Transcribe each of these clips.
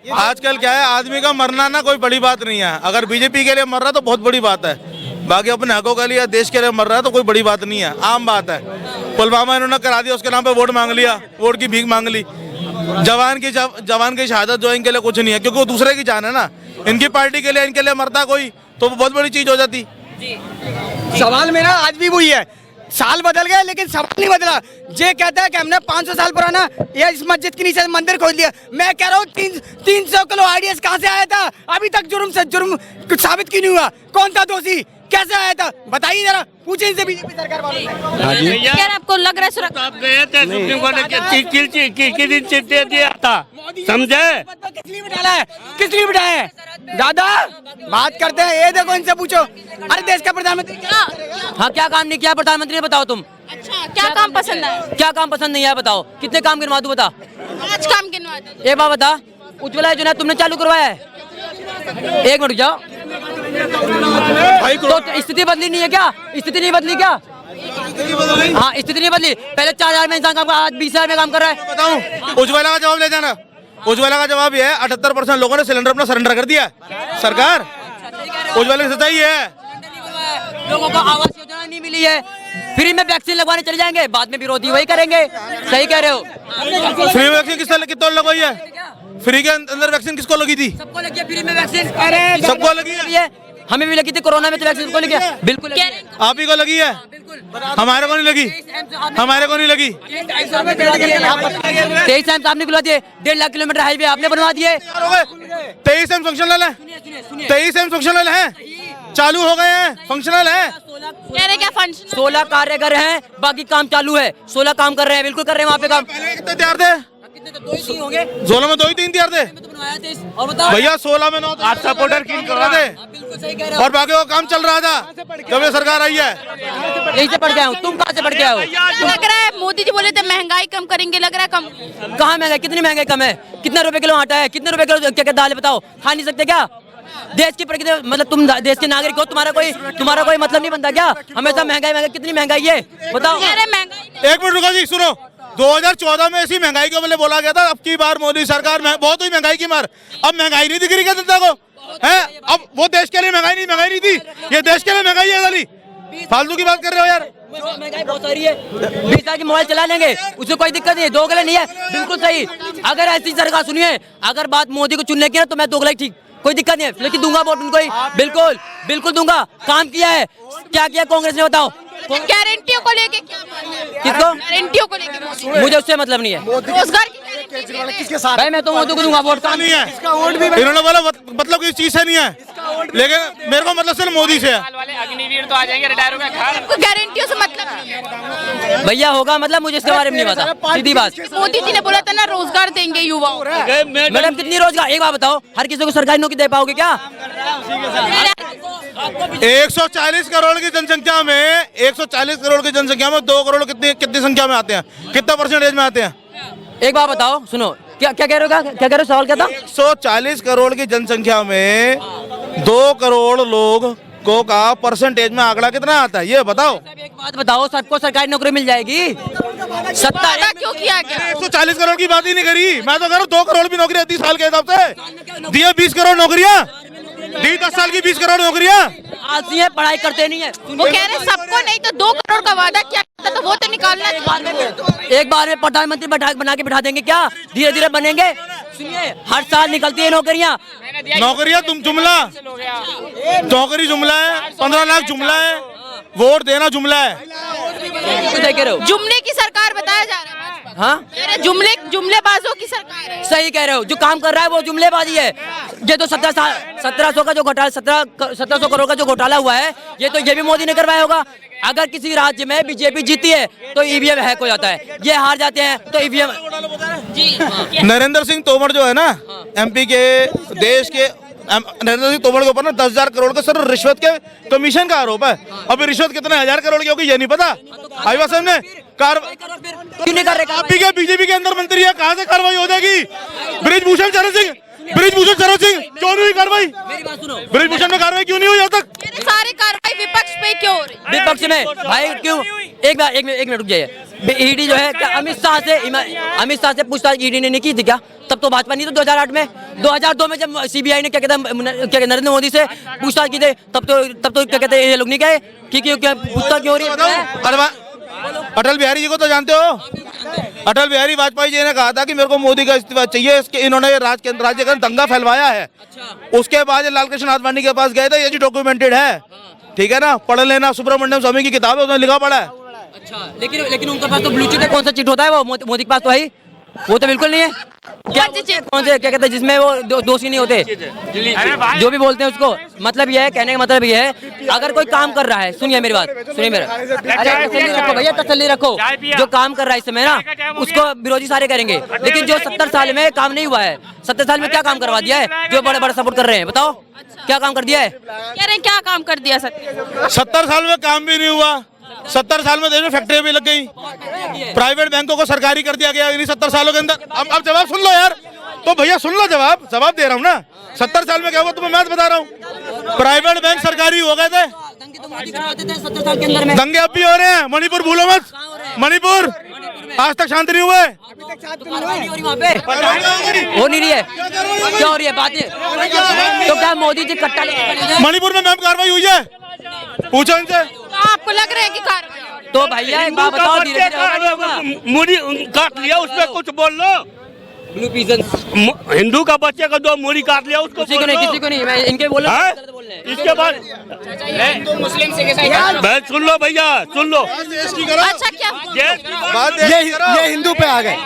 आजकल क्या है, आदमी का मरना ना कोई बड़ी बात नहीं है। अगर बीजेपी के लिए मर रहा तो बहुत बड़ी बात है, बाकी अपने हकों के लिए देश के लिए मर रहा है तो कोई बड़ी बात नहीं है, आम बात है। पुलवामा इन्होंने करा दिया, उसके नाम पे वोट मांग लिया, वोट की भीख मांग ली। जवान की शहादत जो इनके लिए कुछ नहीं है, क्योंकि वो दूसरे की जान है ना। इनकी पार्टी के लिए, इनके लिए मरता कोई तो बहुत बड़ी चीज हो जाती। सवाल मेरा आज भी वही है, साल बदल गए लेकिन सवाल नहीं बदला। ये कहता है कि हमने 500 साल पुराना ये इस मस्जिद के नीचे मंदिर खोल दिया। मैं कह रहा हूँ 300 किलो आईडीएस कहाँ से आया था? अभी तक जुर्म कुछ साबित क्यों नहीं हुआ? कौन था दोषी? कैसे आया था? बताइए जरा, पूछे इनसे बीजेपी सरकार वालों से। क्या आपको लग रहा है सुरक्षा? आप गए थे सुप्रीम कोर्ट किस दिन चिट्ठी दिया था, समझे? किस लिए बिठाया है? किस लिए बिठाया है? दादा बात करते हैं, ये देखो इनसे पूछो। अरे देश का प्रधानमंत्री हाँ, क्या काम नहीं किया प्रधानमंत्री ने, बताओ तुम। अच्छा, क्या काम पसंद है? क्या काम पसंद नहीं है बताओ, कितने काम गिनवा दूं, बता। 5 काम गिनवा दो। एक बात बता, उज्ज्वला योजना तुमने चालू करवाया है? एक मिनट जाओ, तो स्थिति बदली नहीं है क्या? स्थिति नहीं बदली क्या? हाँ, स्थिति नहीं बदली। पहले 4,000 में इंसान काम कर, आज 20,000 में काम कर रहा है। बताऊं, उज्ज्वला का जवाब ले जाना। उज्ज्वला का जवाब ये है, 78% लोगों ने सिलेंडर अपना सरेंडर कर दिया। सरकार उज्ज्वला की सच्चाई है। लोगों को आवास योजना नहीं मिली है, फ्री में वैक्सीन लगवाने चले जाएंगे, बाद में विरोधी वही करेंगे। सही कह रहे हो। फ्री वैक्सीन कितने लगवाई है? फ्री के अंदर वैक्सीन किसको लगी थी? सबको लगी है फ्री में वैक्सीन। सबको लगी है। हमें भी लगी थी कोरोना में, तो वैक्सीन सबको लगी है। बिल्कुल आप ही को लगी है, हमारे को नहीं लगी, हमारे को नहीं लगी। 23 टाइम आपने खुलवा दिए, 1.5 लाख किलोमीटर हाईवे आपने बनवा दिए। 23 फंक्शनल है, 23 फंक्शनल है, चालू हो गए हैं, फंक्शनल है। कह रहे क्या फंक्शन? 16 कार्यगर हैं, बाकी काम चालू है। 16 काम कर रहे हैं, बिल्कुल कर रहे हैं वहाँ पे काम। कितने तैयार थे? कितने तो 2 ही होंगे, 16 में 2 ही 3 तैयार थे और बताओ भैया। 16 में 9 आप सपोर्टर किन को थे बिल्कुल सही कह रहे हो। और बाकी वो काम चल रहा था जब ये सरकार आई है। यही से पढ़ के आए हो, तुम कहाँ से पढ़ के आए हो? लग रहा है मोदी जी बोले थे महंगाई कम करेंगे, लग रहा है कम। कहाँ महंगाई, कितनी महंगाई कम है? कितने रुपए किलो आटा है, कितने रुपए किलो क्या दाल है, बताओ। खा नहीं सकते क्या? देश की प्रकृति, मतलब तुम देश के नागरिक हो, तुम्हारा कोई मतलब नहीं बनता क्या? हमेशा महंगाई, कितनी महंगाई है बताओ। कह रहे महंगाई। एक मिनट रुको जी, सुनो। 2014 में ऐसी महंगाई के बदले बोला गया था, अब की बार मोदी सरकार में बहुत हुई महंगाई की मार। अब महंगाई नहीं दिख रही क्या जनता को? है अब वो देश के लिए महंगाई नहीं थी, ये देश के लिए महंगाई है वाली। फालतू की बात कर रहे हो यार। महंगाई बहुत सारी है, 20 साल की मोबाइल चला लेंगे, उससे कोई दिक्कत नहीं है। दोगला नहीं है, बिल्कुल सही। अगर ऐसी सरकार, सुनिए, अगर बात मोदी को चुनने की है तो मैं दोगला ही ठीक, कोई दिक्कत नहीं है, लेकिन दूंगा वोट उनको ही, बिल्कुल दूंगा। काम किया है, क्या किया कांग्रेस ने बताओ? गारंटियों को लेके क्या मानना है? किसको? गारंटियों को लेके मोदी। मुझे उससे मतलब नहीं है। रोजगार की गारंटी किसके साथ? भाई मैं तो मोदी को दूंगा वोट। काम नहीं है, इन्होंने बोला मतलब किसी चीज से नहीं है, लेकिन मेरे को मतलब सिर्फ मोदी से है। अग्निवीर तो आ जाएंगे, रिटायर हो गए। गारंटियों से मतलब नहीं है। भैया होगा मतलब, मुझे इसके बारे में नहीं पता, सीधी बात। मोदी जी ने बोला था ना रोजगार देंगे युवाओं को। मैडम कितनी रोजगार, एक बात बताओ, हर किसी को सरकारी नौकरी दे पाओगे क्या? 140 करोड़ की जनसंख्या में 140 करोड़ की जनसंख्या में 2 करोड़ कितनी संख्या में आते हैं, कितना परसेंटेज में आते हैं? एक बात बताओ, सुनो, क्या कह रहे हो, क्या कह रहे हो? सवाल क्या था? 140 करोड़ की जनसंख्या में 2 करोड़ लोग को का परसेंटेज में आंकड़ा कितना आता है, ये बताओ। एक बात बताओ, सबको सरकारी नौकरी मिल जाएगी? वादा क्यों किया गया? 140 करोड़ की बात ही नहीं करी, मैं तो कह रहा हूँ 2 करोड़ भी नौकरियां 30 साल के हिसाब से दिए, 20 करोड़ नौकरियां दी, 10 साल की 20 करोड़ नौकरियां। आलसी है, पढ़ाई करते नहीं है। वो कह रहे सबको नहीं तो 2 करोड़ का वादा किया था, तो वो तो निकालना। एक बार में प्रधानमंत्री बना के बिठा देंगे क्या? धीरे धीरे बनेंगे। सुनिए, हर साल निकलती है नौकरियां। तुम जुमला, नौकरी जुमला है, 15 लाख जुमला है, वोट देना जुमला है। जुमले की सरकार बताया जा रहा है। हाँ, जुमलेबाजों की सरकार है। सही कह रहे हो, जो काम कर रहा है वो जुमलेबाजी है। ये तो 1700 का जो घोटाला, 1700 करोड़ का जो घोटाला हुआ है, ये भी मोदी ने करवाया होगा। अगर किसी राज्य में बीजेपी जीती है तो ईवीएम हैक हो जाता है, ये हार जाते हैं तो ईवीएम। नरेंद्र सिंह तोमर जो है ना, एमपी के, देश के नरेंद्र सिंह तोमर के ऊपर ना 10,000 करोड़ का सर रिश्वत के कमीशन का आरोप है। अभी रिश्वत कितने 1000 करोड़ की होगी ये नहीं पता। आईवा साहब ने क्यों नहीं कर रहे? आप भी क्या बीजेपी के अंदर मंत्री है, कहाँ से कार्रवाई हो जाएगी? ब्रिजभूषण ब्रिजभूषण शरण सिंह क्यों नहीं हुई कार्रवाई? मेरी बात सुनो, ब्रिजभूषण में कार्रवाई क्यों नहीं हुई अब तक? ये सारी कार्रवाई विपक्ष पे क्यों हो रही है? विपक्ष में भाई क्यों? एक मिनट रुक जाइए। ईडी जो है क्या अमित शाह से पूछताछ ईडी ने नहीं की थी क्या? तब तो भाजपा नहीं तो 2008 में 2002 में जब सीबीआई ने क्या कहते हैं नरेंद्र मोदी से पूछताछ की थी, तब तो क्या कहते हैं ये लोग नहीं गए कि क्या पूछताछ क्यों हो रही है? अटल बिहारी जी को तो जानते हो? अटल बिहारी वाजपेयी जी ने कहा था कि मेरे को मोदी का इस्तीफा चाहिए, इसके इन्होंने राज्य के अंदर दंगा फैलवाया है। उसके बाद लाल कृष्ण आडवाणी के पास गए थे, ये जी डॉक्यूमेंटेड है, ठीक है ना, पढ़ लेना, सुब्रमण्यम स्वामी की किताब है, उसमें लिखा पड़ा है। अच्छा, लेकिन उनके पास तो ब्लू चिट है, कौन सा चिट होता है वो? मोदी के पास तो है ही, वो तो बिल्कुल नहीं है। क्या कौन से क्या कहते हैं जिसमें वो दोषी नहीं होते, जो भी बोलते हैं उसको? मतलब ये है, कहने का मतलब ये है, अगर कोई काम कर रहा है, सुनिए मेरी बात, सुनिए मेरा, अरे तसल्ली रखो भैया, तसल्ली रखो। जो काम कर रहा है इस समय ना, उसको विरोधी सारे करेंगे, लेकिन जो 70 साल में काम नहीं हुआ है, 70 साल में क्या काम करवा दिया है जो बड़े बड़े सपोर्ट कर रहे हैं? बताओ क्या काम कर दिया है? कह रहे हैं क्या काम कर दिया सर? 70 साल में काम भी नहीं हुआ, 70 साल में देश में फैक्ट्रियां भी लग गई, प्राइवेट बैंकों को सरकारी कर दिया गया इन्हीं 70 सालों के अंदर। अब जवाब सुन लो यार, तो भैया सुन लो, जवाब दे रहा हूँ ना। 70 साल में क्या हुआ तुम्हें मैं बता रहा हूँ, प्राइवेट बैंक सरकारी हो गए थे। दंगे अब भी हो रहे हैं, मणिपुर भूलो मत, मणिपुर आज तक शांति नहीं हुए। हो नहीं रही है, क्या हो रही है बातें? तो क्या मोदी जी कट्टा लेके मणिपुर में मैम कार्रवाई हुई है, पूछो इनसे। आपको लग रहा है कि कार्रवाई? तो भैया एक बात बताओ, धीरे धीरे होगा नहीं होगा? मूड़ी काट लिया, उसमें कुछ बोल लो। ब्लू पीजन हिंदू का बच्चे का 2 मूड़ी काट लिया, उसको किसी को नहीं, मैं इनके बोल रहा हूं। इसके बाद बहन सुन लो भैया, सुन लो। अच्छा क्या ये हिंदू पे आ गए।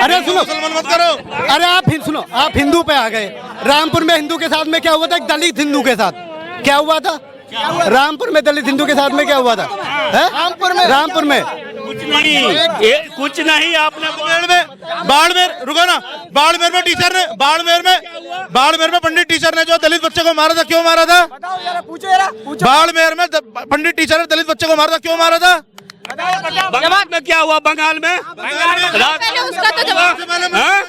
अरे सुनो, मत करो। अरे आप सुनो, आप हिंदू पे आ गए। रामपुर में हिंदू के साथ में क्या हुआ था? एक दलित हिंदू के साथ क्या हुआ था? रामपुर में दलित हिंदू के साथ में क्या हुआ था? रामपुर में कुछ नहीं। आपने बाड़मेर में टीचर ने बाड़मेर में पंडित टीचर ने जो दलित बच्चे को मारा था, क्यों मारा था? बाड़मेर में पंडित टीचर ने दलित बच्चे को मारा था, क्यों मारा था? बंगाल में क्या हुआ? बंगाल में पहले उसका तो जवाब,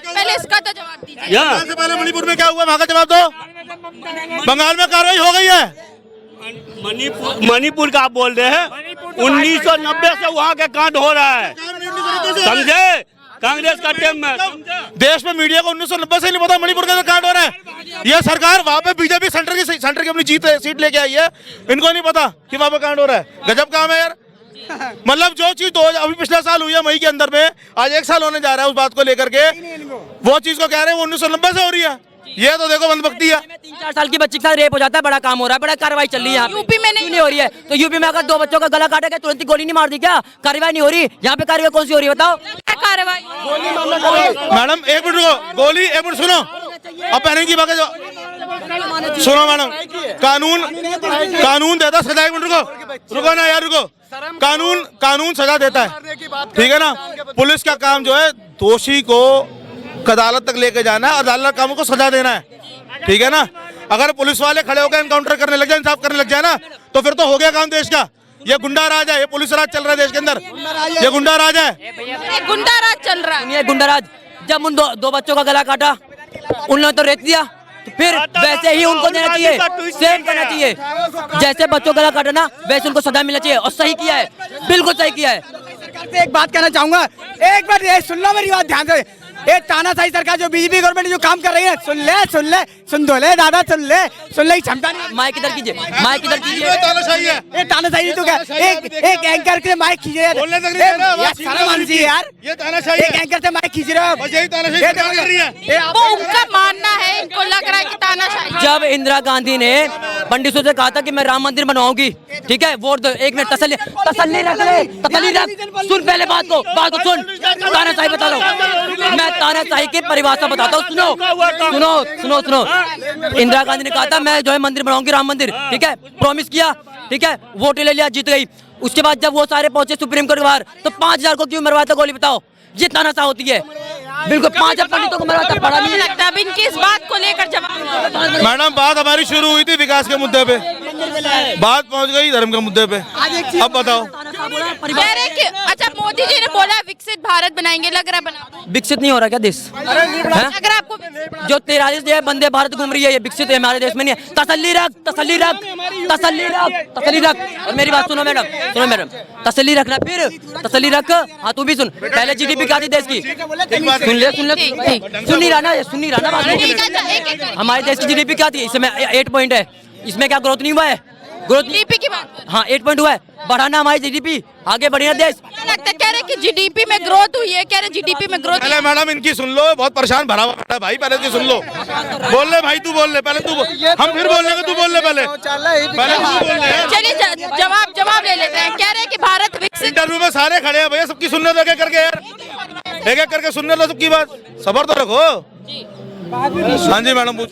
पहले इसका तो जवाब दीजिए। से पहले मणिपुर में क्या हुआ, वहाँ का जवाब दो। बंगाल में कार्रवाई हो गई है। मणिपुर का आप बोल रहे हैं? 1990 से वहाँ के कांड हो रहा है, समझे? कांग्रेस का टाइम में देश में मीडिया को 1990 से नहीं पता मणिपुर का कांड हो रहा है। ये सरकार वहाँ पे बीजेपी सेंटर की अपनी सीट लेके आई है, इनको नहीं पता कि वहाँ पे कांड हो रहा है। गजब काम है यार। मतलब जो चीज अभी पिछले साल हुई है मई के अंदर में, आज 1 साल होने जा रहा है उस बात को लेकर के, वो चीज को कह रहे हैं वो 1990 से हो रही है। ये तो देखो बंदभक्ति है। 3-4 साल की बच्ची के साथ रेप हो जाता है, बड़ा काम हो रहा है, बड़ा कार्रवाई चल रही है। यूपी में नहीं हो रही है, तो यूपी में अगर 2 बच्चों का गला काटा गया तुरंत ही गोली नहीं मार दी क्या? कार्रवाई नहीं हो रही? यहाँ पे कार्रवाई कौन सी हो रही है बताओ? क्या कार्रवाई? मैडम एक मिनट रुको, गोली एक मिनट सुनो, अब पहले की बात सुनो मैडम। कानून देता सजा, एक मिनट रुको ना यार, रुको। कानून सजा देता है, ठीक है ना। पुलिस का काम जो है दोषी को अदालत तक लेके जाना है, अदालत काम को सजा देना है, ठीक है ना। अगर पुलिस वाले खड़े होकर एनकाउंटर करने लग जाए, इंसाफ करने लग जाए ना, तो फिर तो हो गया काम देश का। ये गुंडा राज है, ये पुलिस राज चल रहा है देश के अंदर, ये गुंडा राज है, गुंडा राज चल रहा है। ये गुंडा राज। जब उन 2 बच्चों का गला काटा उन्होंने तो रेत दिया, तो फिर वैसे ही उनको देना चाहिए, सेम करना चाहिए। जैसे बच्चों का गला काटा ना, वैसे उनको सजा मिलना चाहिए, और सही किया है, बिल्कुल सही किया है। एक बात कहना चाहूंगा, एक बार ये सुन लो मेरी बात ध्यान से। ये तानाशाही सरकार जो बीजेपी गवर्नमेंट जो काम कर रही है, सुन दो ले दादा, सुन ले क्षमता नहीं। माइक इधर कीजिए, माइक इधर कीजिए। ये तानाशाही तो क्या, एक एंकर के माइक खींच रहे हैं, शर्म आनी चाहिए यार। एक एंकर से माइक खींच रहे हो, वो उनका मानना है, इनको लग रहा है कि तानाशाही। जब इंदिरा गांधी ने पंडितों से कहा था कि मैं राम मंदिर बनवाऊंगी, ठीक है, वोट दो। एक मिनट तसल्ली रख, सुन पहले बात को सुन। तानाशाही बता रहा हूँ मैं, तानाशाही की परिभाषा बताता हूँ, सुनो। इंदिरा गांधी ने कहा था मैं जो है मंदिर बनाऊंगी, राम मंदिर, ठीक है, प्रॉमिस किया, ठीक है, वोट ले लिया, जीत गई। उसके बाद जब वो सारे पहुंचे सुप्रीम कोर्ट के बाहर, तो 5000 को क्यों मरवाता गोली? बताओ, ये तानाशाही होती है। बिल्कुल 5000 पंडितों को मरवाता, पड़ा नहीं लगता। अब इनकी इस बात को लेकर जवाब मैडम, बात हमारी शुरू हुई थी विकास के मुद्दे पे, बात पहुंच गई धर्म के मुद्दे पे। अब बताओ। कह रहे कि अच्छा मोदी जी ने बोला विकसित भारत बनाएंगे, लग रहा है बना विकसित नहीं हो रहा क्या देश? हैं? लग रहा है आपको विकसित? जो 43 जो है बंदे भारत घूम रही है, ये विकसित है, हमारे देश में नहीं है। तसल्ली रख, तसल्ली रख, तसल्ली रख, तसल्ली रख। और मेरी बात सुनो मैडम, सुनो मैडम, तसल्ली रखना, फिर तसल्ली रख। हाँ तू भी सुन, पहले जीडीपी क्या थी देश की? सुन ले, सुन ले, सुन नहीं रहा ना, सुन नहीं रहा ना ठीक है, बात। हमारे देश की जीडीपी क्या थी? इसमें 8 पॉइंट है, इसमें क्या ग्रोथ नहीं हुआ है? ग्रोथ जीडीपी की बात कर। हाँ 8 पॉइंट हुआ है, बढ़ाना हमारी जीडीपी, आगे बढ़िया देश। क्या लगता है? कह रहे कि जीडीपी में ग्रोथ हुई है, कह रहे जीडीपी में ग्रोथ। पहले मैडम इनकी सुन लो, बहुत परेशान भरा हुआ है भाई, पहले इसकी सुन लो। बोल ले भाई, तू बोल ले पहले, तू हम फिर बोल लेंगे, तू बोल ले पहले, पहले तू बोल ले। चलिए जवाब ले लेते हैं। कह रहे कि भारत विकसित। इंटरव्यू में सारे खड़े हैं भैया, सबकी सुनने दो एक एक करके यार, एक एक करके सुनने दो सबकी बात, सबर तो रखो। हाँ जी मैडम।